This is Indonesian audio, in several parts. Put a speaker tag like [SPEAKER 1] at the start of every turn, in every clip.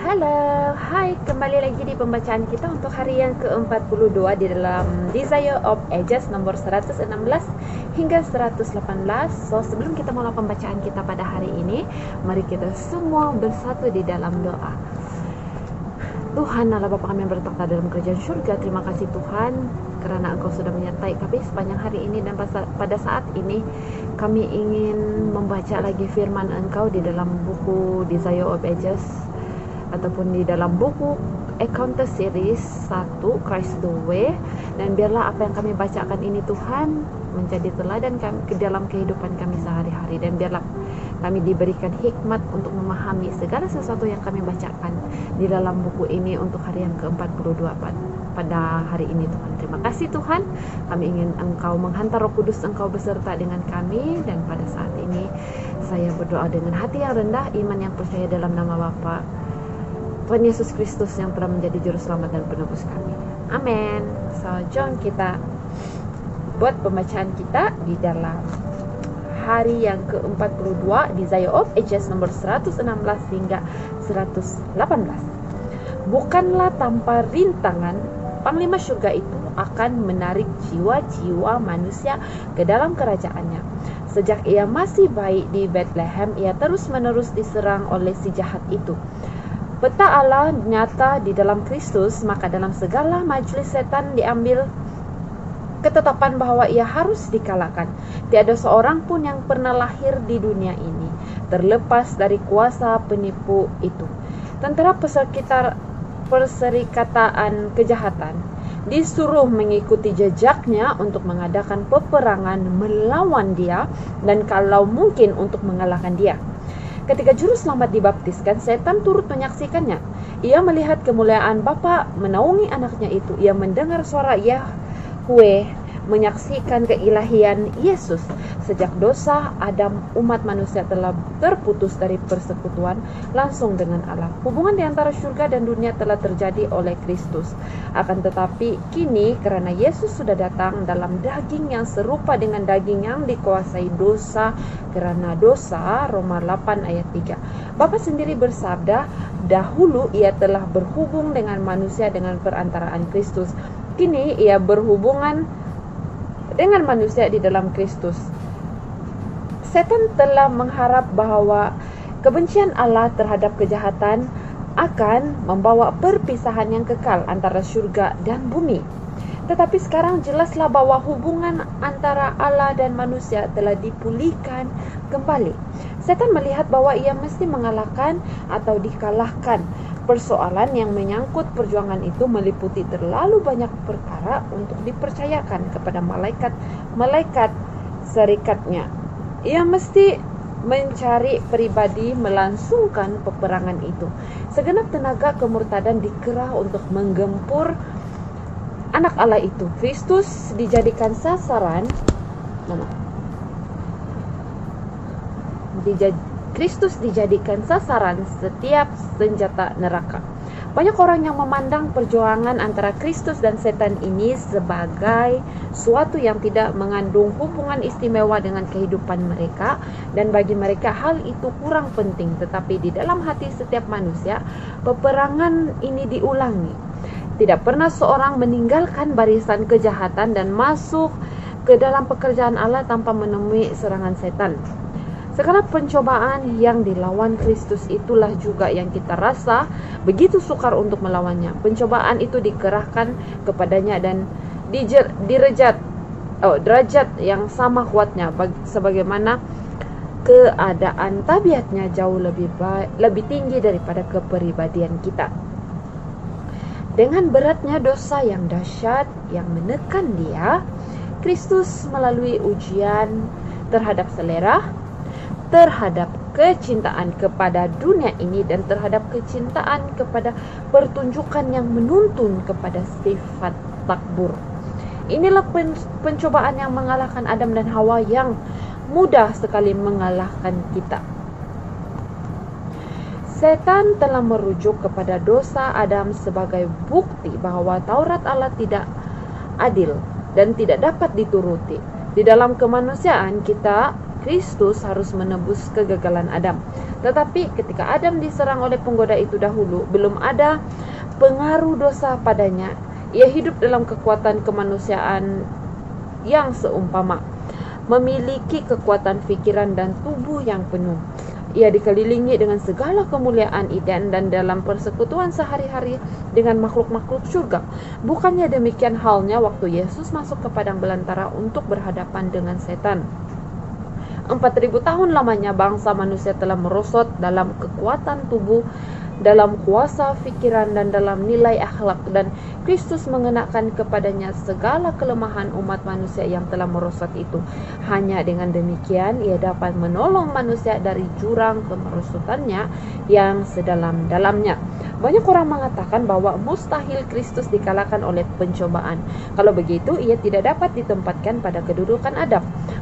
[SPEAKER 1] Halo, hai, kembali lagi di pembacaan kita untuk hari yang ke-42 di dalam Desire of Ages nomor 116 hingga 118. So, sebelum kita mulai pembacaan kita pada hari ini, mari kita semua bersatu di dalam doa. Tuhan Allah Bapa kami yang bertakhta dalam kerajaan surga, terima kasih Tuhan karena Engkau sudah menyertai kami sepanjang hari ini, dan pada saat ini kami ingin membaca lagi firman Engkau di dalam buku Desire of Ages ataupun di dalam buku Encounter Series 1 Christ the Way, dan biarlah apa yang kami bacakan ini Tuhan menjadi teladan kami ke dalam kehidupan kami sehari-hari, dan biarlah kami diberikan hikmat untuk memahami segala sesuatu yang kami bacakan di dalam buku ini untuk hari yang ke-42 pada hari ini Tuhan. Terima kasih Tuhan, kami ingin Engkau menghantar Roh Kudus Engkau beserta dengan kami, dan pada saat ini saya berdoa dengan hati yang rendah, iman yang percaya dalam nama Bapa Tuhan Yesus Kristus yang telah menjadi juru selamat dan penebus kami. Amin. So, jom kita buat pembacaan kita di dalam hari yang ke-42 Desire of Ages nomor 116 hingga 118. Bukanlah tanpa rintangan Panglima Surga itu akan menarik jiwa-jiwa manusia ke dalam kerajaannya. Sejak ia masih baik di Bethlehem, ia terus-menerus diserang oleh si jahat itu. Peta Allah nyata di dalam Kristus, maka dalam segala majelis setan diambil ketetapan bahwa ia harus dikalahkan. Tiada seorang pun yang pernah lahir di dunia ini terlepas dari kuasa penipu itu. Tentara perserikatan kejahatan disuruh mengikuti jejaknya untuk mengadakan peperangan melawan dia, dan kalau mungkin untuk mengalahkan dia. Ketika juru selamat dibaptiskan, setan turut menyaksikannya. Ia melihat kemuliaan Bapa menaungi anaknya itu. Ia mendengar suara Yahweh menyaksikan keilahian Yesus. Sejak dosa Adam, umat manusia telah terputus dari persekutuan langsung dengan Allah. Hubungan di antara surga dan dunia telah terjadi oleh Kristus. Akan tetapi kini karena Yesus sudah datang dalam daging yang serupa dengan daging yang dikuasai dosa, karena dosa, Roma 8 ayat 3. Bapa sendiri bersabda, dahulu ia telah berhubung dengan manusia dengan perantaraan Kristus. Kini ia berhubungan dengan manusia di dalam Kristus. Setan telah mengharap bahwa kebencian Allah terhadap kejahatan akan membawa perpisahan yang kekal antara surga dan bumi. Tetapi sekarang jelaslah bahwa hubungan antara Allah dan manusia telah dipulihkan kembali. Setan melihat bahwa ia mesti mengalahkan atau dikalahkan. Persoalan yang menyangkut perjuangan itu meliputi terlalu banyak perkara untuk dipercayakan kepada malaikat serikatnya. Ia mesti mencari pribadi melangsungkan peperangan itu. Segenap tenaga kemurtadan dikerah untuk menggempur anak Allah itu. Kristus dijadikan sasaran. Kristus dijadikan sasaran setiap senjata neraka. Banyak orang yang memandang perjuangan antara Kristus dan setan ini sebagai suatu yang tidak mengandung hubungan istimewa dengan kehidupan mereka, dan bagi mereka hal itu kurang penting. Tetapi di dalam hati setiap manusia, peperangan ini diulangi. Tidak pernah seorang meninggalkan barisan kejahatan dan masuk ke dalam pekerjaan Allah tanpa menemui serangan setan. Segala pencobaan yang dilawan Kristus itulah juga yang kita rasa begitu sukar untuk melawannya. Pencobaan itu dikerahkan kepadanya dan derajat yang sama kuatnya, sebagaimana keadaan tabiatnya jauh lebih tinggi daripada kepribadian kita. Dengan beratnya dosa yang dahsyat yang menekan dia, Kristus melalui ujian terhadap selera, terhadap kecintaan kepada dunia ini, dan terhadap kecintaan kepada pertunjukan yang menuntun kepada sifat takbur. Inilah pencobaan yang mengalahkan Adam dan Hawa, yang mudah sekali mengalahkan kita. Setan telah merujuk kepada dosa Adam sebagai bukti bahwa Taurat Allah tidak adil dan tidak dapat dituruti. Di dalam kemanusiaan kita Kristus harus menebus kegagalan Adam. Tetapi ketika Adam diserang oleh penggoda itu dahulu, belum ada pengaruh dosa padanya. Ia hidup dalam kekuatan kemanusiaan yang seumpama, memiliki kekuatan pikiran dan tubuh yang penuh. Ia dikelilingi dengan segala kemuliaan Eden dan dalam persekutuan sehari-hari dengan makhluk-makhluk surga. Bukannya demikian halnya waktu Yesus masuk ke padang belantara untuk berhadapan dengan setan. 4.000 tahun lamanya bangsa manusia telah merosot dalam kekuatan tubuh, dalam kuasa pikiran dan dalam nilai akhlak, dan Kristus mengenakan kepadanya segala kelemahan umat manusia yang telah merosot itu. Hanya dengan demikian ia dapat menolong manusia dari jurang kemerosotannya yang sedalam-dalamnya. Banyak orang mengatakan bahwa mustahil Kristus dikalahkan oleh pencobaan. Kalau begitu, ia tidak dapat ditempatkan pada kedudukan Adam.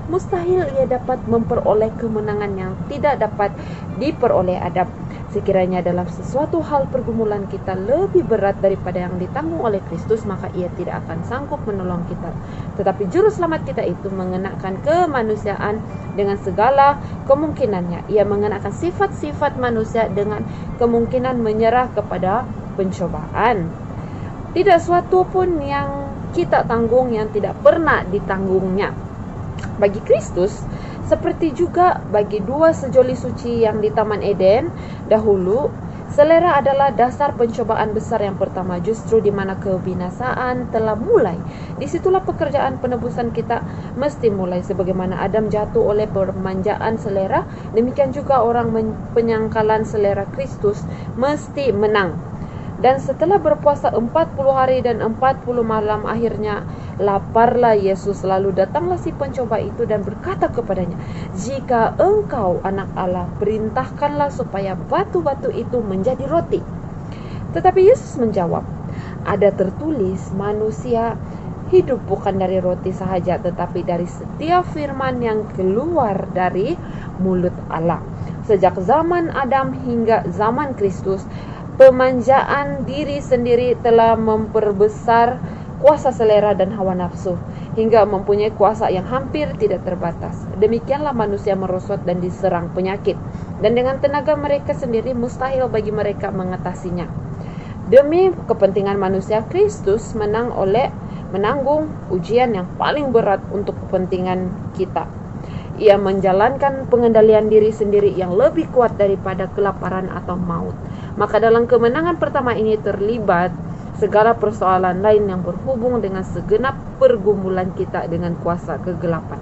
[SPEAKER 1] Mustahil ia dapat memperoleh kemenangan yang tidak dapat diperoleh Adam. Sekiranya dalam sesuatu hal pergumulan kita lebih berat daripada yang ditanggung oleh Kristus, maka ia tidak akan sanggup menolong kita. Tetapi juru selamat kita itu mengenakan kemanusiaan dengan segala kemungkinannya. Ia mengenakan sifat-sifat manusia dengan kemungkinan menyerah kepada pencobaan. Tidak suatu pun yang kita tanggung yang tidak pernah ditanggungnya. Bagi Kristus, seperti juga bagi dua sejoli suci yang di Taman Eden dahulu, selera adalah dasar pencobaan besar yang pertama, justru di mana kebinasaan telah mulai. Disitulah pekerjaan penebusan kita mesti mulai. Sebagaimana Adam jatuh oleh permanjaan selera, demikian juga orang penyangkalan selera Kristus mesti menang. Dan setelah berpuasa 40 hari dan 40 malam, akhirnya laparlah Yesus. Lalu datanglah si pencoba itu dan berkata kepadanya, "Jika engkau anak Allah, perintahkanlah supaya batu-batu itu menjadi roti." Tetapi Yesus menjawab, "Ada tertulis, manusia hidup bukan dari roti sahaja, tetapi dari setiap firman yang keluar dari mulut Allah." Sejak zaman Adam hingga zaman Kristus, pemanjaan diri sendiri telah memperbesar kuasa selera dan hawa nafsu, hingga mempunyai kuasa yang hampir tidak terbatas. Demikianlah manusia merosot dan diserang penyakit, dan dengan tenaga mereka sendiri mustahil bagi mereka mengatasinya. Demi kepentingan manusia, Kristus menanggung ujian yang paling berat untuk kepentingan kita. Ia menjalankan pengendalian diri sendiri yang lebih kuat daripada kelaparan atau maut. Maka dalam kemenangan pertama ini terlibat segala persoalan lain yang berhubung dengan segenap pergumulan kita dengan kuasa kegelapan.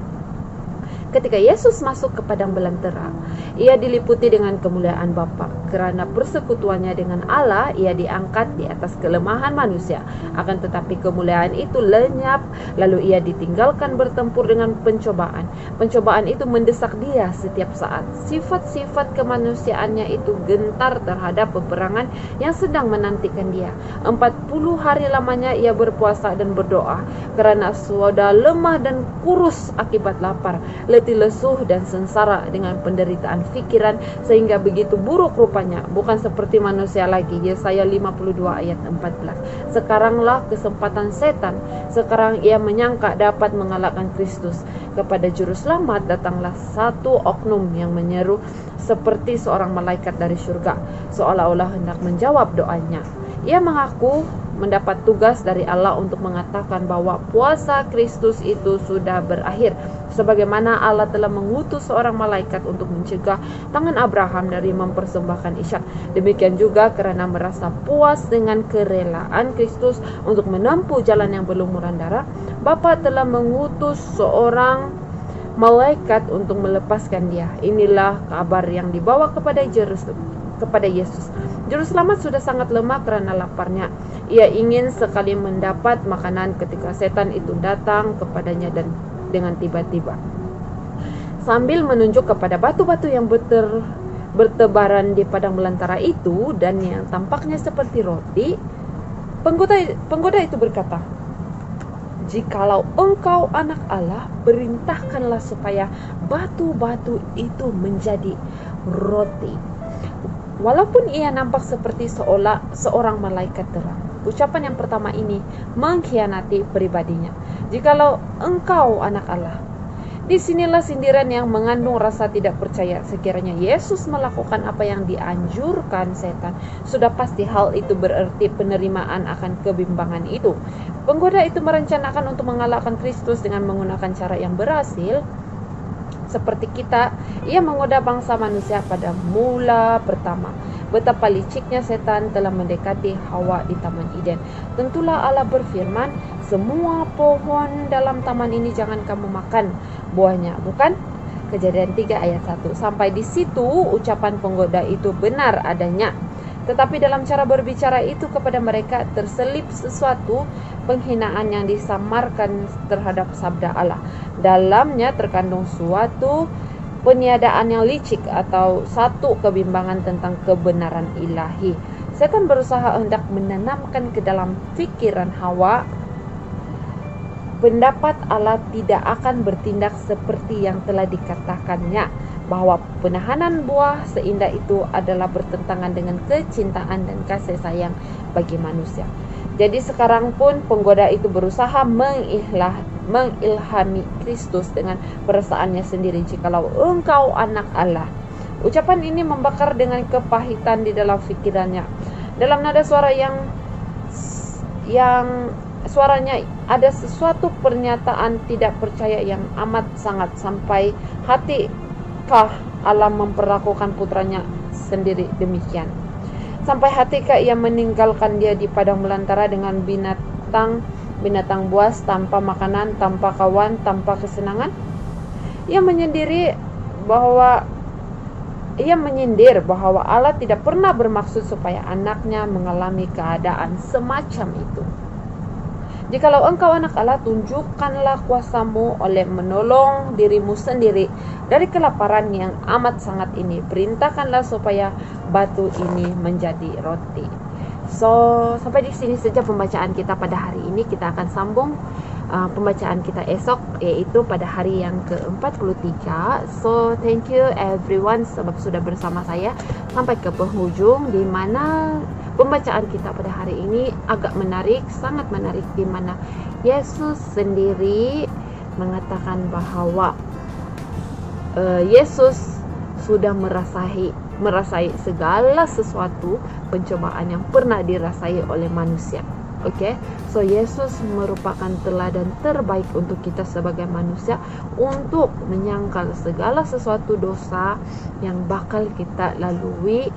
[SPEAKER 1] Ketika Yesus masuk ke padang belantara, ia diliputi dengan kemuliaan Bapa. Kerana persekutuannya dengan Allah, ia diangkat di atas kelemahan manusia. Akan tetapi kemuliaan itu lenyap, lalu ia ditinggalkan bertempur dengan pencobaan. Pencobaan itu mendesak dia setiap saat. Sifat-sifat kemanusiaannya itu gentar terhadap peperangan yang sedang menantikan dia. 40 hari lamanya ia berpuasa dan berdoa, kerana sudah lemah dan kurus akibat lapar, letih lesuh dan sengsara dengan penderitaan fikiran, sehingga begitu buruk rupanya, bukan seperti manusia lagi. Yesaya 52 ayat 14. Sekaranglah kesempatan setan. Sekarang ia menyangka dapat mengalahkan Kristus. Kepada juru selamat datanglah satu oknum yang menyeru seperti seorang malaikat dari surga, seolah-olah hendak menjawab doanya. Ia mengaku mendapat tugas dari Allah untuk mengatakan bahwa puasa Kristus itu sudah berakhir, sebagaimana Allah telah mengutus seorang malaikat untuk mencegah tangan Abraham dari mempersembahkan Ishak. Demikian juga kerana merasa puas dengan kerelaan Kristus untuk menempuh jalan yang berlumuran darah, Bapa telah mengutus seorang malaikat untuk melepaskan dia. Inilah kabar yang dibawa kepada Yesus. Juru selamat sudah sangat lemah kerana laparnya. Ia ingin sekali mendapat makanan ketika setan itu datang kepadanya dan dengan tiba-tiba, sambil menunjuk kepada batu-batu yang bertebaran di padang belantara itu dan yang tampaknya seperti roti, penggoda itu berkata, "Jikalau engkau anak Allah, perintahkanlah supaya batu-batu itu menjadi roti." Walaupun ia nampak seperti seorang malaikat terang, ucapan yang pertama ini mengkhianati pribadinya. Jikalau engkau anak Allah, Disinilah sindiran yang mengandung rasa tidak percaya. Sekiranya Yesus melakukan apa yang dianjurkan setan, sudah pasti hal itu berarti penerimaan akan kebimbangan itu. Penggoda itu merencanakan untuk mengalahkan Kristus dengan menggunakan cara yang berhasil. Seperti kita, ia menggoda bangsa manusia pada mula pertama. Betapa liciknya setan telah mendekati Hawa di Taman Eden. Tentulah Allah berfirman, semua pohon dalam taman ini jangan kamu makan buahnya, bukan? Kejadian 3 ayat 1. Sampai di situ ucapan penggoda itu benar adanya. Tetapi dalam cara berbicara itu kepada mereka terselip sesuatu penghinaan yang disamarkan terhadap sabda Allah. Dalamnya terkandung suatu peniadaan yang licik atau satu kebimbangan tentang kebenaran ilahi. Setan berusaha hendak menanamkan ke dalam pikiran Hawa pendapat Allah tidak akan bertindak seperti yang telah dikatakannya, bahwa penahanan buah seindah itu adalah bertentangan dengan kecintaan dan kasih sayang bagi manusia. Jadi sekarang pun penggoda itu berusaha mengilhami Kristus dengan perasaannya sendiri, jikalau engkau anak Allah. Ucapan ini membakar dengan kepahitan di dalam pikirannya. Dalam nada suara yang suaranya ada sesuatu pernyataan tidak percaya yang amat sangat, sampai hatikah Allah memperlakukan putranya sendiri demikian? Sampai hatikah ia meninggalkan dia di padang belantara dengan binatang buas, tanpa makanan, tanpa kawan, tanpa kesenangan? Ia menyindir bahwa Allah tidak pernah bermaksud supaya anaknya mengalami keadaan semacam itu. Jikalau engkau anak Allah, tunjukkanlah kuasamu oleh menolong dirimu sendiri dari kelaparan yang amat sangat ini. Perintahkanlah supaya batu ini menjadi roti. So, sampai di sini saja pembacaan kita pada hari ini. Kita akan sambung pembacaan kita esok, yaitu pada hari yang ke-43. So, thank you everyone sebab sudah bersama saya sampai ke penghujung, di mana pembacaan kita pada hari ini agak menarik, sangat menarik, di mana Yesus sendiri mengatakan bahwa Yesus sudah merasai segala sesuatu pencobaan yang pernah dirasai oleh manusia. Oke, so Yesus merupakan teladan terbaik untuk kita sebagai manusia untuk menyangkal segala sesuatu dosa yang bakal kita lalui,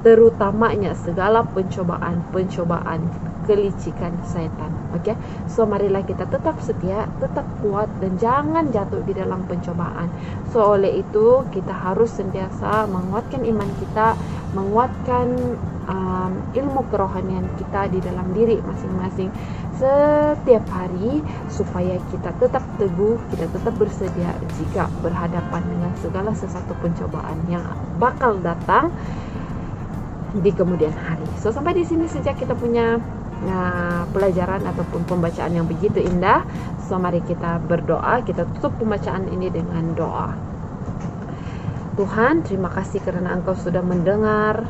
[SPEAKER 1] terutamanya segala pencobaan kelicikan setan. Oke, so marilah kita tetap setia, tetap kuat, dan jangan jatuh di dalam pencobaan. So oleh itu kita harus sentiasa menguatkan iman kita, menguatkan ilmu kerohanian kita di dalam diri masing-masing setiap hari, supaya kita tetap teguh, kita tetap bersedia jika berhadapan dengan segala sesuatu pencobaan yang bakal datang di kemudian hari. So sampai di sini saja kita punya pelajaran ataupun pembacaan yang begitu indah. So mari kita berdoa, kita tutup pembacaan ini dengan doa. Tuhan, terima kasih karena Engkau sudah mendengar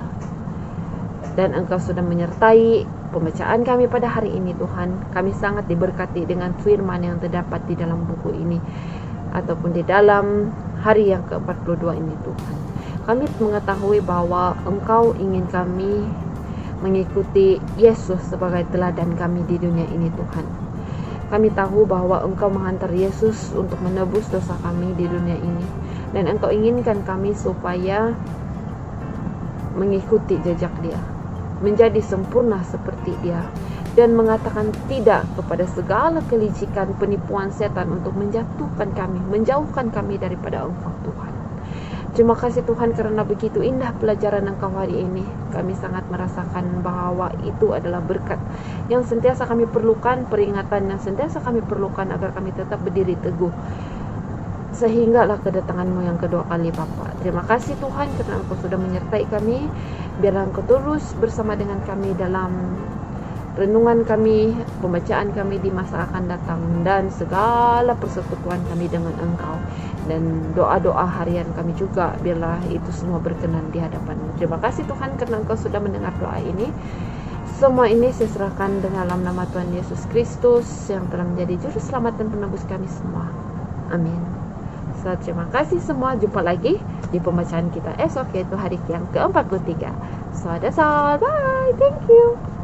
[SPEAKER 1] dan Engkau sudah menyertai pembacaan kami pada hari ini. Tuhan, kami sangat diberkati dengan firman yang terdapat di dalam buku ini ataupun di dalam hari yang ke-42 ini. Tuhan, kami mengetahui bahwa Engkau ingin kami mengikuti Yesus sebagai teladan kami di dunia ini. Tuhan, kami tahu bahwa Engkau menghantar Yesus untuk menebus dosa kami di dunia ini, dan Engkau inginkan kami supaya mengikuti jejak Dia, menjadi sempurna seperti Dia, dan mengatakan tidak kepada segala kelicikan penipuan setan untuk menjatuhkan kami, menjauhkan kami daripada Engkau. Tuhan, terima kasih Tuhan karena begitu indah pelajaran Engkau hari ini. Kami sangat merasakan bahwa itu adalah berkat yang sentiasa kami perlukan, peringatan yang sentiasa kami perlukan agar kami tetap berdiri teguh sehinggalah kedatangan-Mu yang kedua kali, Bapa. Terima kasih Tuhan karena Engkau sudah menyertai kami. Biarlah Engkau terus bersama dengan kami dalam renungan kami, pembacaan kami di masa akan datang, dan segala persekutuan kami dengan Engkau, dan doa-doa harian kami juga, biarlah itu semua berkenan di hadapan-Mu. Terima kasih Tuhan karena Engkau sudah mendengar doa ini. Semua ini saya serahkan dalam nama Tuhan Yesus Kristus yang telah menjadi juru selamat dan penebus kami semua. Amin. So, terima kasih semua. Jumpa lagi di pembacaan kita esok, yaitu hari yang ke-43. So, that's all. Bye. Thank you.